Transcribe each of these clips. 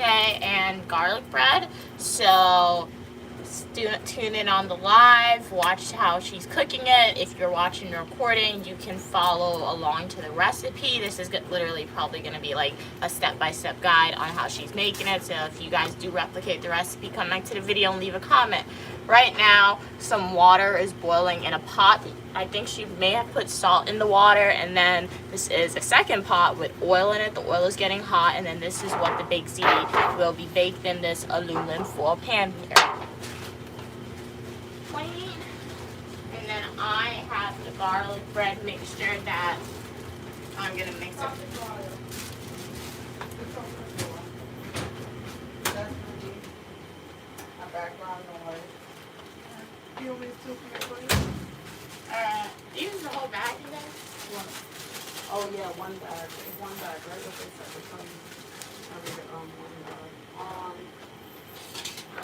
today and garlic bread. So tune in on the live, watch how she's cooking it. If you're watching the recording, you can follow along to the recipe. This is literally probably going to be like a step-by-step guide on how she's making it. So if you guys do replicate the recipe, come back to the video and leave a comment. Right now, some water is boiling in a pot. I think she may have put salt in the water, and then this is a second pot with oil in it. The oil is getting hot, and then this is what the baked ziti will be baked in this aluminum foil pan here. Clean. And then I have the garlic bread mixture that I'm gonna mix up. Background noise. You want me to make for you? Use the whole bag in there? Oh yeah, one bag. One bag, right? Okay, so one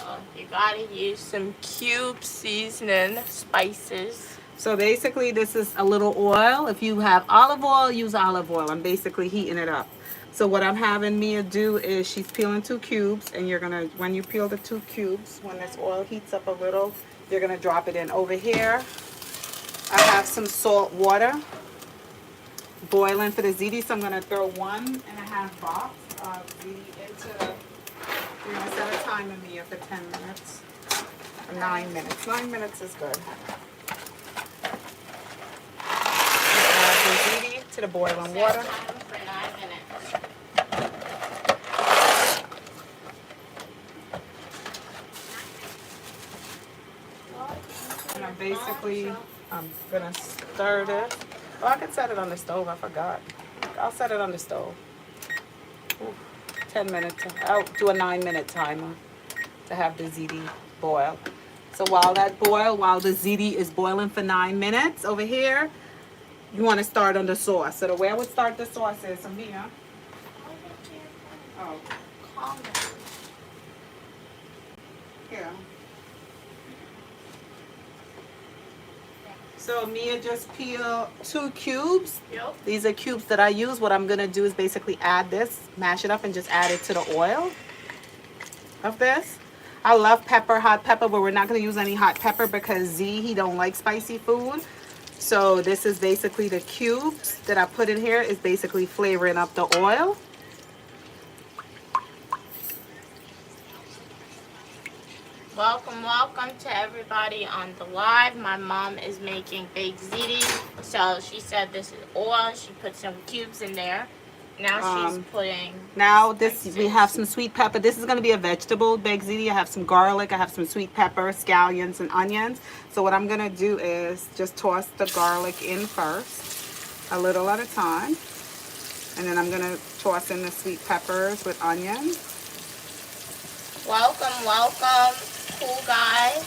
bag. You gotta use some cube seasoning spices. So basically this is a little oil. If you have olive oil, use olive oil. I'm basically heating it up. So what I'm having Mia do is she's peeling 2 cubes, and you're gonna, when you peel the 2 cubes, when this oil heats up a little, you're gonna drop it in. Over here, I have some salt water boiling for the ziti, so I'm gonna throw 1.5 box of ziti into, you're gonna set a timer, Mia, for 10 minutes, or 9 minutes. 9 minutes is good. Add the ziti to the boiling water. For 9 minutes. And I'm gonna stir this. Oh, I could set it on the stove, I forgot. I'll set it on the stove. Ooh, 10 minutes, I'll do a 9-minute timer to have the ziti boil. So while the ziti is boiling for 9 minutes over here, you wanna start on the sauce. So the way I would start the sauce is, Mia. Oh, calm down. Here. So Mia just peeled 2 cubes. Yep. These are cubes that I use. What I'm gonna do is basically add this, mash it up, and just add it to the oil of this. I love pepper, hot pepper, but we're not gonna use any hot pepper because he don't like spicy food. So this is basically the cubes that I put in here is basically flavoring up the oil. Welcome to everybody on the live. My mom is making baked ziti. So she said this is oil. She put some cubes in there. Now she's putting... Now we have some sweet pepper. This is going to be a vegetable baked ziti. I have some garlic. I have some sweet pepper, scallions, and onions. So what I'm going to do is just toss the garlic in first, a little at a time. And then I'm going to toss in the sweet peppers with onions. Welcome. Cool guys.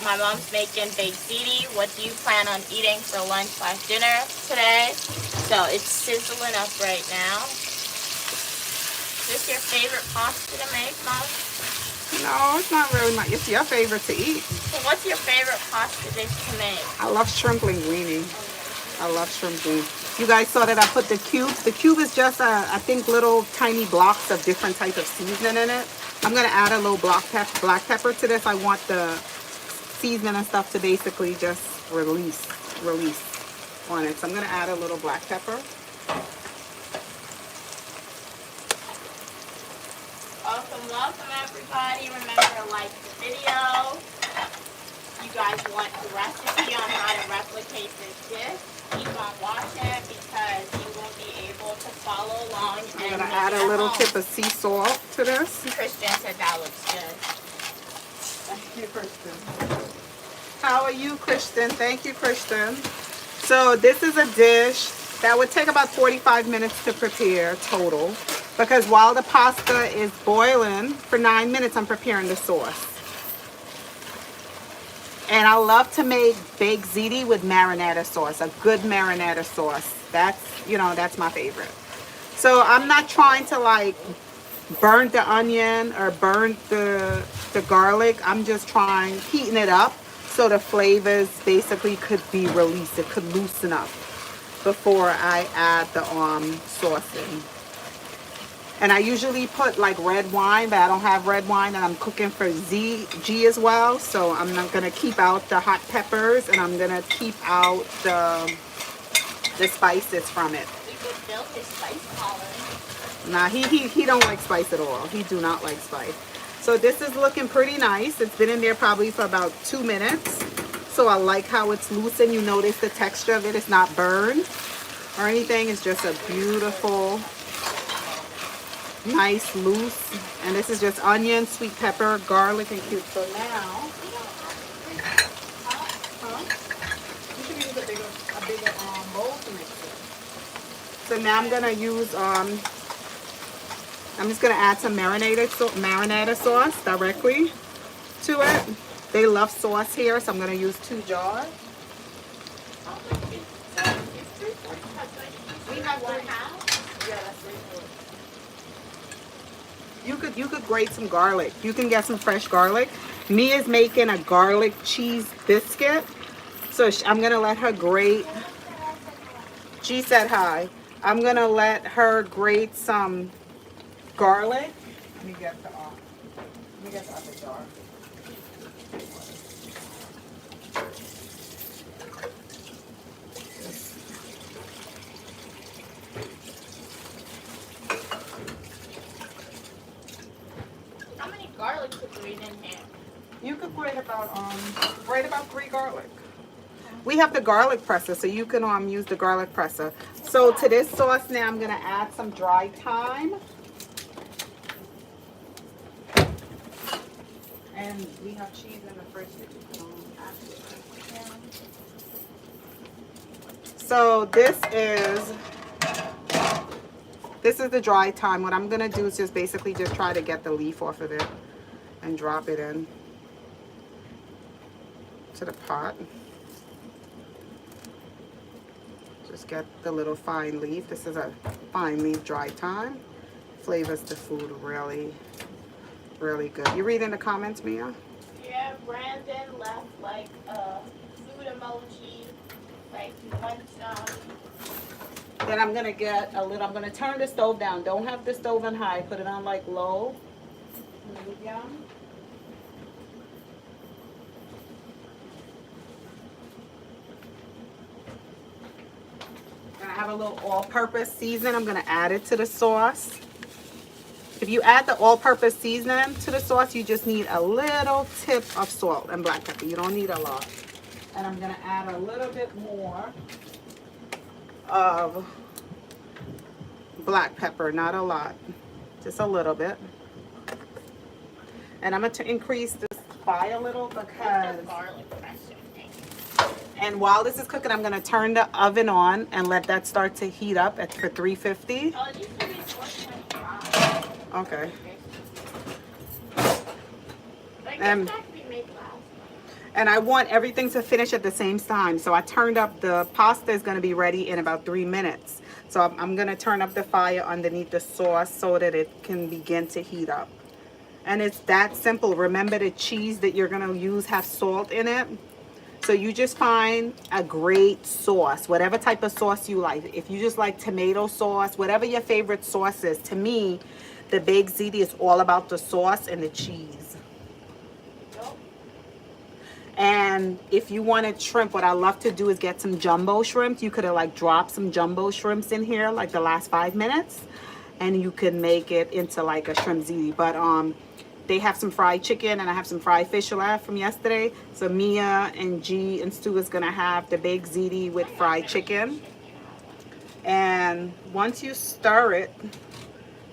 My mom's making baked ziti. What do you plan on eating for lunch/dinner today? So it's sizzling up right now. Is this your favorite pasta to make, Mom? No, it's not really my, it's your favorite to eat. So what's your favorite pasta dish to make? I love shrimp linguine. I love shrimp linguine. You guys saw that I put the cubes. The cube is just, I think, little tiny blocks of different types of seasoning in it. I'm going to add a little black pepper to this. I want the seasoning and stuff to basically just release on it. So I'm going to add a little black pepper. Welcome everybody. Remember to like the video. You guys want the recipe on how to replicate this dish, keep on watching because you will be able to follow along. I'm going to add a little tip of sea salt to this. Christian said that looks good. Thank you, Kristen. How are you, Kristen? Thank you, Kristen. So this is a dish that would take about 45 minutes to prepare total, because while the pasta is boiling for 9 minutes, I'm preparing the sauce. And I love to make baked ziti with marinara sauce, a good marinara sauce. That's, you know, that's my favorite. So I'm not trying to like burn the onion or burn the garlic. I'm just heating it up so the flavors basically could be released. It could loosen up before I add the sauce in. And I usually put like red wine, but I don't have red wine, and I'm cooking for G as well. So I'm not gonna keep out the hot peppers, and I'm gonna keep out the spices from it. We could build his spice tolerance. Nah, he don't like spice at all. He do not like spice. So this is looking pretty nice. It's been in there probably for about 2 minutes. So I like how it's loose, and you notice the texture of it. It's not burned or anything. It's just a beautiful, nice, loose. And this is just onion, sweet pepper, garlic, and cubes. So now, you should use a bigger bowl to mix it. So now I'm gonna use I'm just gonna add some marinara sauce directly to it. They love sauce here, so I'm gonna use 2 jars. We have 1/2. Yeah, that's 3/4. You could grate some garlic. You can get some fresh garlic. Mia's making a garlic cheese biscuit, so I'm gonna let her grate. She said hi. I'm gonna let her grate some garlic. Let me get the other jar. How many garlic could we in here? You could grate about 3 garlic. We have the garlic presser, so you can use the garlic presser. So to this sauce now, I'm gonna add some dry thyme. And we have cheese in the fridge that you can add to it. So this is the dry thyme. What I'm gonna do is just basically just try to get the leaf off of it and drop it in to the pot. Just get the little fine leaf. This is a fine leaf dry thyme. Flavors the food really, really good. You reading the comments, Mia? Yeah, Brandon left like a food emoji. Like he wants Then I'm gonna get a little. I'm gonna turn the stove down. Don't have the stove on high. Put it on like low, medium. And I have a little all-purpose seasoning. I'm gonna add it to the sauce. If you add the all-purpose seasoning to the sauce, you just need a little tip of salt and black pepper. You don't need a lot. And I'm gonna add a little bit more of black pepper, not a lot, just a little bit. And I'm going to increase this fire a little because, garlic presser thing. and while this is cooking, I'm going to turn the oven on and let that start to heat up for 350. Oh, it used to be 425. Okay. But I guess that could be made last. And I want everything to finish at the same time. So I turned up, the pasta is going to be ready in about 3 minutes. So I'm going to turn up the fire underneath the sauce so that it can begin to heat up. And it's that simple. Remember, the cheese that you're going to use have salt in it. So you just find a great sauce, whatever type of sauce you like. If you just like tomato sauce, whatever your favorite sauce is. To me, the baked ziti is all about the sauce and the cheese. And if you wanted shrimp, what I love to do is get some jumbo shrimp. You could have like dropped some jumbo shrimps in here like the last 5 minutes, and you could make it into like a shrimp ziti. But they have some fried chicken, and I have some fried fish left from yesterday. So Mia and G and Stu is gonna have the baked ziti with fried chicken. And once you stir it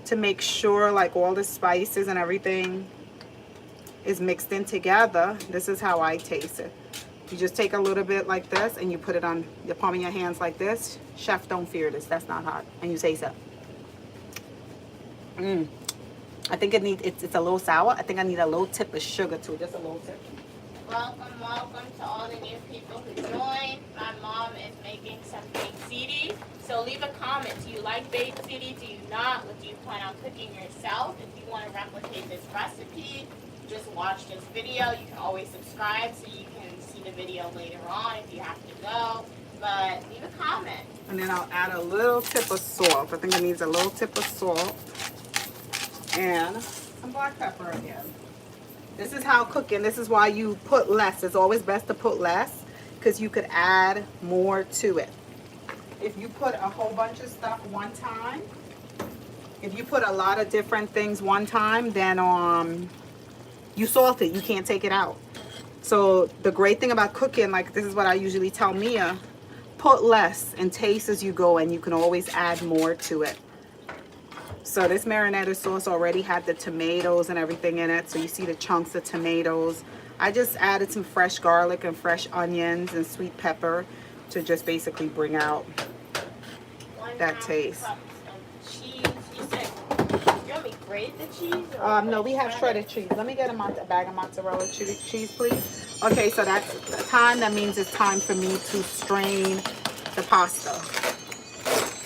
to make sure like all the spices and everything is mixed in together, this is how I taste it. You just take a little bit like this and you put it on the palm of your hands like this. Chef, don't fear this, that's not hot. And you taste it. I think it's a little sour. I think I need a little tip of sugar too, just a little tip. Welcome, welcome to all the new people who joined. My mom is making some baked ziti. So leave a comment. Do you like baked ziti? Do you not? What do you plan on cooking yourself? If you want to replicate this recipe, just watch this video. You can always subscribe so you can see the video later on if you have to go. But leave a comment. And then I'll add a little tip of salt. I think it needs a little tip of salt. And some black pepper again. This is how cooking, this is why you put less. It's always best to put less because you could add more to it. If you put a whole bunch of stuff one time, if you put a lot of different things one time, then you salt it. You can't take it out. So the great thing about cooking, like this is what I usually tell Mia, put less and taste as you go, and you can always add more to it. So this marinara sauce already had the tomatoes and everything in it. So you see the chunks of tomatoes. I just added some fresh garlic and fresh onions and sweet pepper to just basically bring out that taste. Cheese. You said, you want me to grate the cheese? No, we have shredded cheese. Let me get a bag of mozzarella cheese, please. Okay, so that's the time. That means it's time for me to strain the pasta.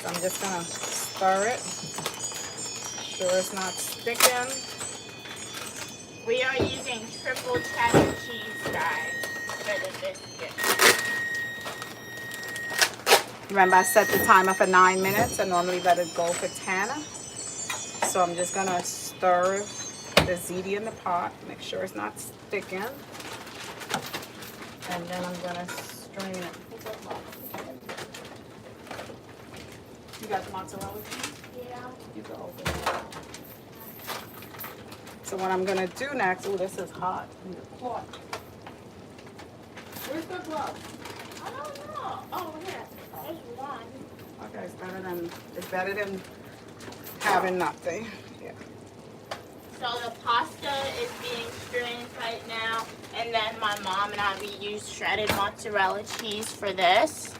So I'm just gonna stir it. Sure it's not sticking. We are using triple cheddar cheese, guys, for the biscuit. Remember, I set the timer for 9 minutes. I normally let it go for 10. So I'm just gonna stir the ziti in the pot, make sure it's not sticking. And then I'm gonna strain it. You got the mozzarella cheese? Yeah. You go open it. So what I'm gonna do next, oh, this is hot. Where's the glove? I don't know. Oh, here. There's one. Okay, it's better than having nothing. Yeah. So the pasta is being strained right now, and then my mom and I, we use shredded mozzarella cheese for this.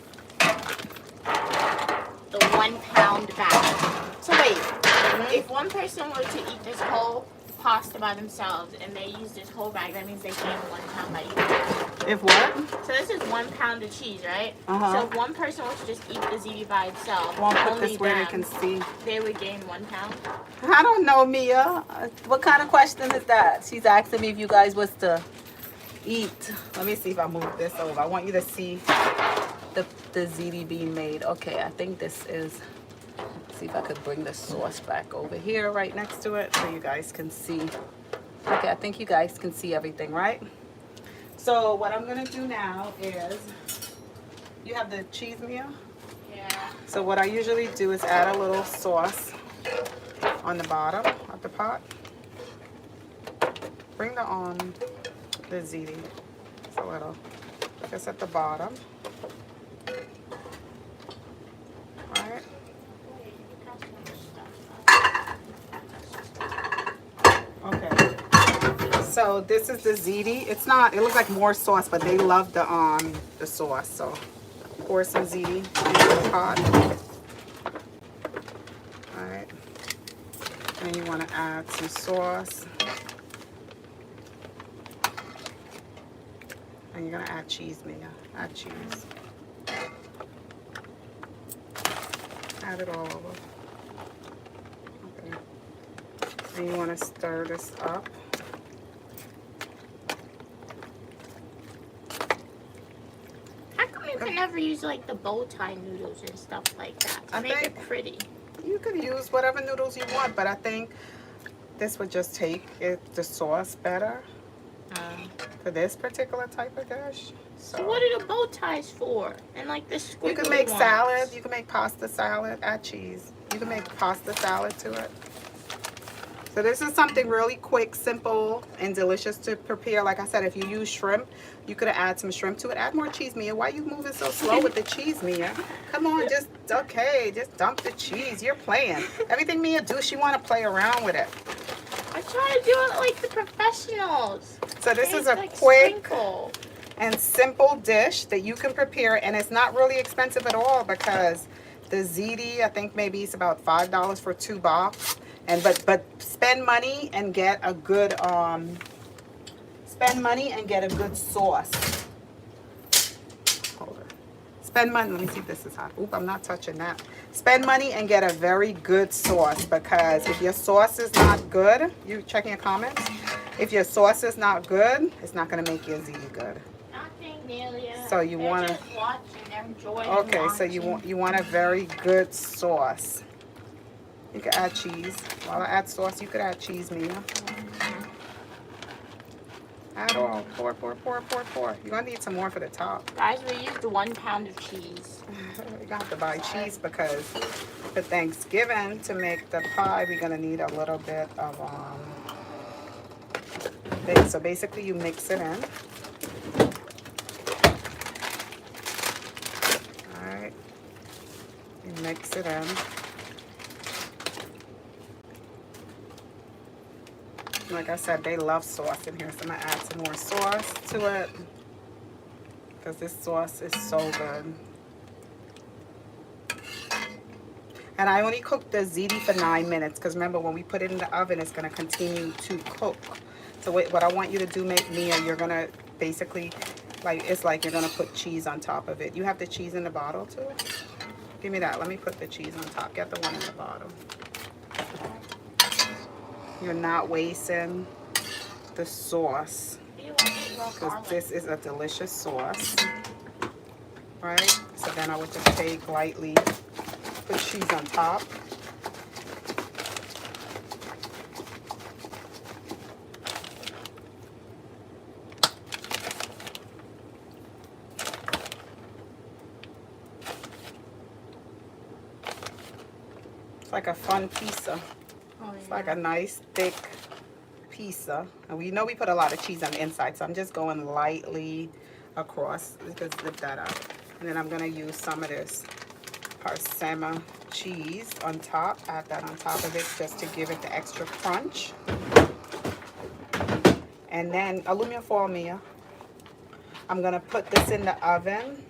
The 1 pound bag. So wait, if one person were to eat this whole pasta by themselves and they use this whole bag, that means they gain 1 pound by eating. If what? So this is 1 pound of cheese, right? Uh-huh. So if one person were to just eat the ziti by itself, Won't put only this where they them, can see. they would gain 1 pound. I don't know, Mia. What kind of question is that? She's asking me if you guys was to eat. Let me see if I move this over. I want you to see the ziti being made. Okay, I think this is, see if I could bring the sauce back over here right next to it so you guys can see. Okay, I think you guys can see everything, right? So what I'm gonna do now is, you have the cheese, Mia? Yeah. So what I usually do is add a little sauce on the bottom of the pot. Bring the ziti just a little, just at the bottom. Right. Okay. So this is the ziti. It's not. It looks like more sauce, but they love the sauce. So pour some ziti into the pot. All right. And you want to add some sauce. And you're gonna add cheese, Mia. Add cheese. Add it all over. Okay. And you want to stir this up. How come you can never use like the bow tie noodles and stuff like that to make it pretty? You could use whatever noodles you want, but I think this would just take the sauce better for this particular type of dish. So what are the bow ties for? And like the squiggly You can make ones? salad. You can make pasta salad. Add cheese. You can make pasta salad to it. So this is something really quick, simple, and delicious to prepare. Like I said, if you use shrimp, you could add some shrimp to it. Add more cheese, Mia. Why are you moving so slow with the cheese, Mia? Come on, just dump the cheese. You're playing. Everything Mia do, she want to play around with it. I try to do it like the professionals. So this is a like quick sprinkle. and simple dish that you can prepare, and it's not really expensive at all because the ziti, I think maybe it's about $5 for 2 box. And but spend money and get a good sauce. Hold it. Spend money. Let me see if this is hot. Oop, I'm not touching that. Spend money and get a very good sauce, because if your sauce is not good, you checking your comments? If your sauce is not good, it's not gonna make your ziti good. Nothing, Nelia. So you They're wanna. just watching. They're enjoying. Okay, so you want a very good sauce. You can add cheese. While I add sauce, you could add cheese, Mia. Add all. Pour, pour, pour, pour, pour. You're going to need some more for the top. Guys, we used 1 pound of cheese. You got to buy cheese because for Thanksgiving, to make the pie, we're going to need a little bit of thing. So basically, you mix it in. All right. You mix it in. Like I said, they love sauce in here, so I'm going to add some more sauce to it because this sauce is so good. And I only cooked the ziti for 9 minutes because remember, when we put it in the oven, it's going to continue to cook. So what I want you to do, Mia, you're going to basically, it's like you're going to put cheese on top of it. You have the cheese in the bottle too? Give me that. Let me put the cheese on top. Get the one in the bottle. You're not wasting the sauce because this is a delicious sauce, right? So then I would just take lightly, put cheese on top. It's like a fun pizza. It's like a nice thick pizza. And we know we put a lot of cheese on the inside, so I'm just going lightly across. Just zip that up. And then I'm going to use some of this Parsema cheese on top. Add that on top of it just to give it the extra crunch. And then aluminum foil, Mia. I'm going to put this in the oven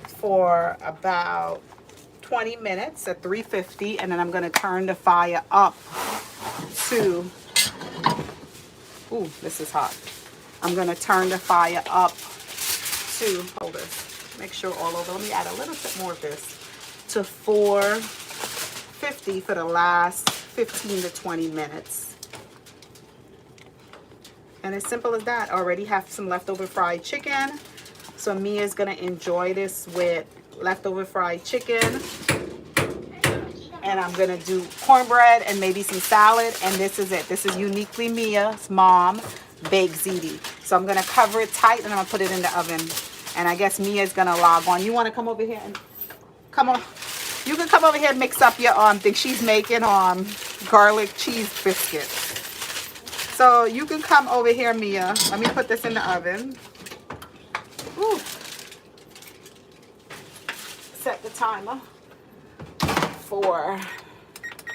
for about 20 minutes at 350, and then I'm going to turn the fire up to, ooh, this is hot. I'm going to turn the fire up to, hold this, make sure all over, let me add a little bit more of this, to 450 for the last 15 to 20 minutes. And as simple as that. I already have some leftover fried chicken, so Mia's going to enjoy this with leftover fried chicken, and I'm gonna do cornbread and maybe some salad, and this is it. This is uniquely Mia's mom baked ziti. So I'm gonna cover it tight and I'm gonna put it in the oven, and I guess Mia's gonna log on. You want to come over here and come on, you can come over here and mix up your thing. She's making garlic cheese biscuits, so you can come over here, Mia. Let me put this in the oven. Ooh. Set the timer for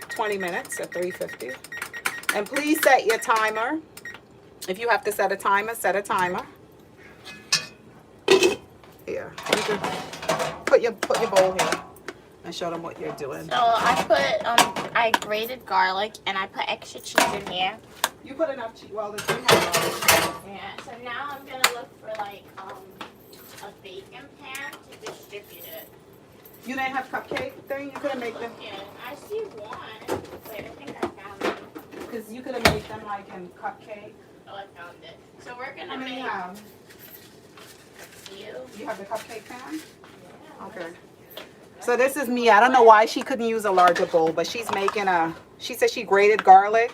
20 minutes at 350. And please set your timer. If you have to set a timer, set a timer. Here, you can put your bowl here and show them what you're doing. So I grated garlic and I put extra cheese in here. You put enough cheese. Well, the thing has garlic. Yeah. So now I'm gonna look for a bacon pan to distribute it. You didn't have cupcake thing? You could have made them. Yeah, I see one. Wait, I think I found it. Because you could have made them like in cupcake. Oh, I found it. So we're gonna How many make. you have? You? You have the cupcake pan? Yeah. Okay. So this is me. I don't know why she couldn't use a larger bowl, but she's making she said she grated garlic.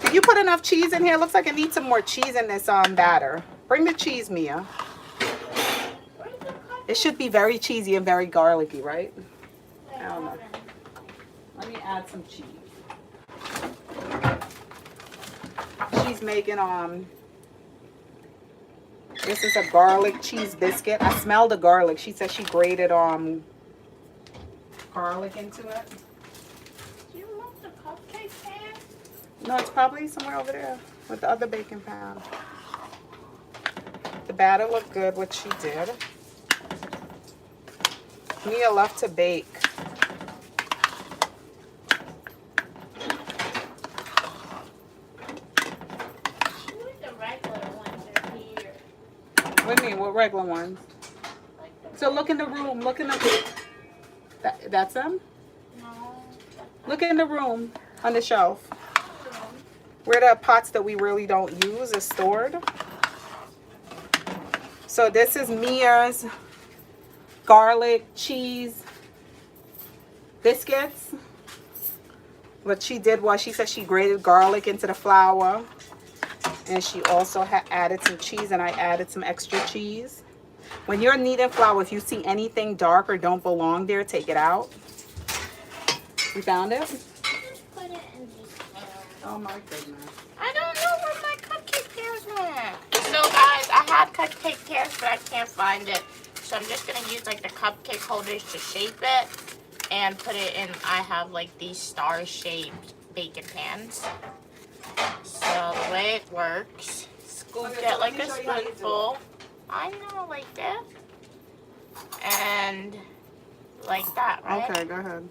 Did you put enough cheese in here? Looks like it needs some more cheese in this batter. Bring the cheese, Mia. It should be very cheesy and very garlicky, right? I don't know. Let me add some cheese. She's making this is a garlic cheese biscuit. I smell the garlic. She said she grated garlic into it. Do you want the cupcake pan? No, it's probably somewhere over there with the other baking pan. The batter looked good, what she did. Mia loved to bake. The regular ones are here. What do you mean? What regular ones? So look in the room. Look in the room. That's them? No. Look in the room on the shelf. Where the pots that we really don't use is stored. So this is Mia's garlic cheese biscuits. What she did was she said she grated garlic into the flour, and she also had added some cheese, and I added some extra cheese. When you're kneading flour, if you see anything dark or don't belong there, take it out. You found it? Put it in these pans. Oh my goodness. I don't know where my cupcake pears went. So guys, I had cupcake pears, but I can't find it. So I'm just gonna use like the cupcake holders to shape it and put it in. I have like these star-shaped baking pans. So the way it works, scoop Okay, it so like let a me show you how you do it. spoonful. I know, like this. And like that, right? Okay, go ahead.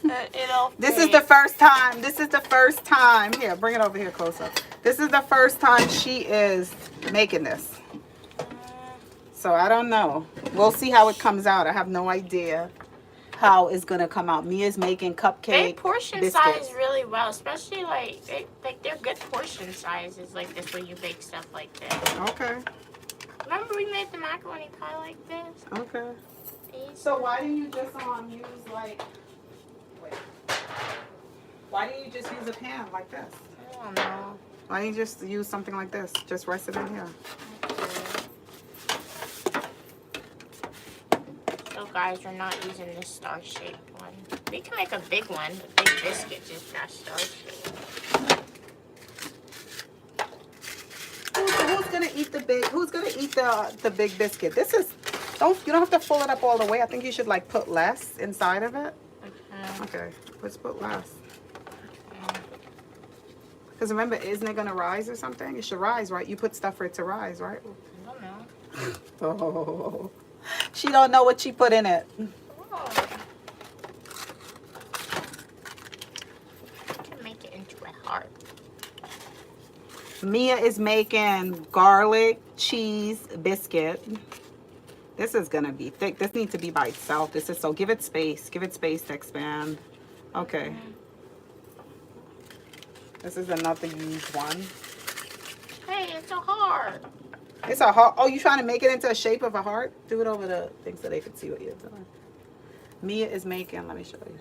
It'll This is fit. the first time. This is the first time. Here, bring it over here closer. This is the first time she is making this. So I don't know. We'll see how it comes out. I have no idea how it's gonna come out. Mia's making cupcake They portion biscuits. size really well, especially like they're good portion sizes like this when you bake stuff like this. Okay. Remember we made the macaroni pie like this? Okay. These? So why do you just use like? Wait. Why do you just use a pan like this? I don't know. Why don't you just use something like this? Just rest it in here. So guys, we're not using this star-shaped one. We can make a big one. The big biscuit just got star-shaped. Who's gonna eat the big? Who's gonna eat the big biscuit? This is you don't have to fill it up all the way. I think you should like put less inside of it. Okay, let's put less. Because remember, isn't it gonna rise or something? It should rise, right? You put stuff for it to rise, right? I don't know. Oh, she don't know what she put in it. Oh. I can make it into a heart. Mia is making garlic cheese biscuit. This is gonna be thick. This needs to be by itself. This is so. Give it space. Give it space to expand. Okay. This is another huge one. Hey, it's a heart. It's a heart. Oh, you trying to make it into a shape of a heart? Do it over the thing so they can see what you're doing. Mia is making. Let me show you.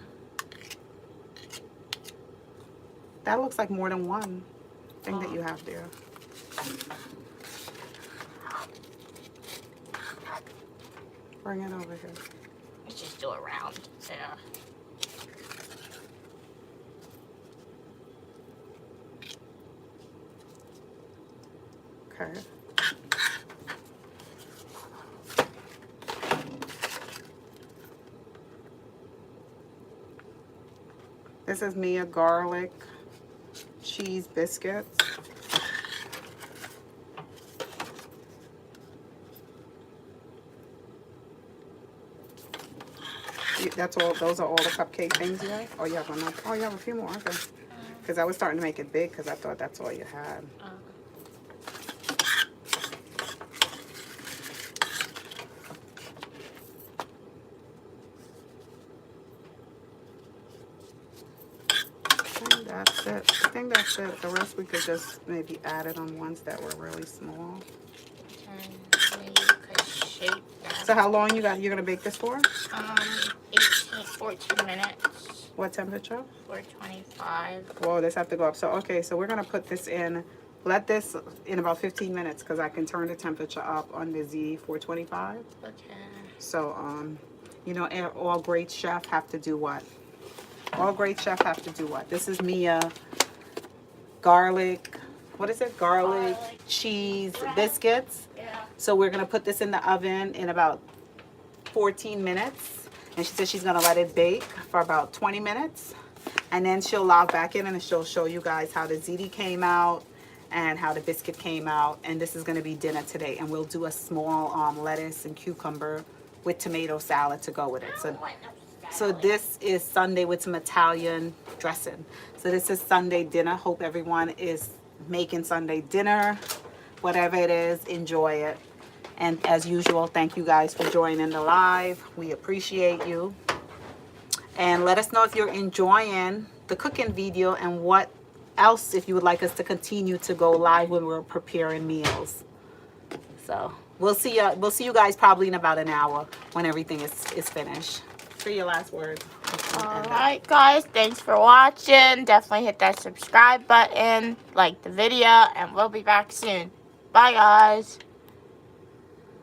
That looks like more than one thing that you have there. Bring it over here. Let's just do it round. Yeah. Okay. This is Mia garlic cheese biscuits. That's all. Those are all the cupcake things you have. Oh, you have one more. Oh, you have a few more. Okay. Because I was starting to make it big because I thought that's all you had. That's it. I think that's it. The rest we could just maybe add it on ones that were really small. And you could shape that. So how long you're gonna bake this for? 14 minutes. What temperature? 425. Whoa, this have to go up. So okay, so we're gonna put this in. Let this in about 15 minutes because I can turn the temperature up on the Ziti 425. Okay. So you know, all great chef have to do what? All great chef have to do what? This is Mia garlic. What is it? Garlic cheese biscuits. Yeah. So we're gonna put this in the oven in about 14 minutes. And she said she's gonna let it bake for about 20 minutes. And then she'll log back in and she'll show you guys how the ziti came out and how the biscuit came out. And this is gonna be dinner today. And we'll do a small lettuce and cucumber with tomato salad to go with it. So this is Sunday with some Italian dressing. So this is Sunday dinner. Hope everyone is making Sunday dinner. Whatever it is, enjoy it. And as usual, thank you guys for joining the live. We appreciate you. And let us know if you're enjoying the cooking video and what else if you would like us to continue to go live when we're preparing meals. So we'll see you guys probably in about an hour when everything is finished. Say your last words. Alright guys, thanks for watching. Definitely hit that subscribe button, like the video, and we'll be back soon. Bye guys.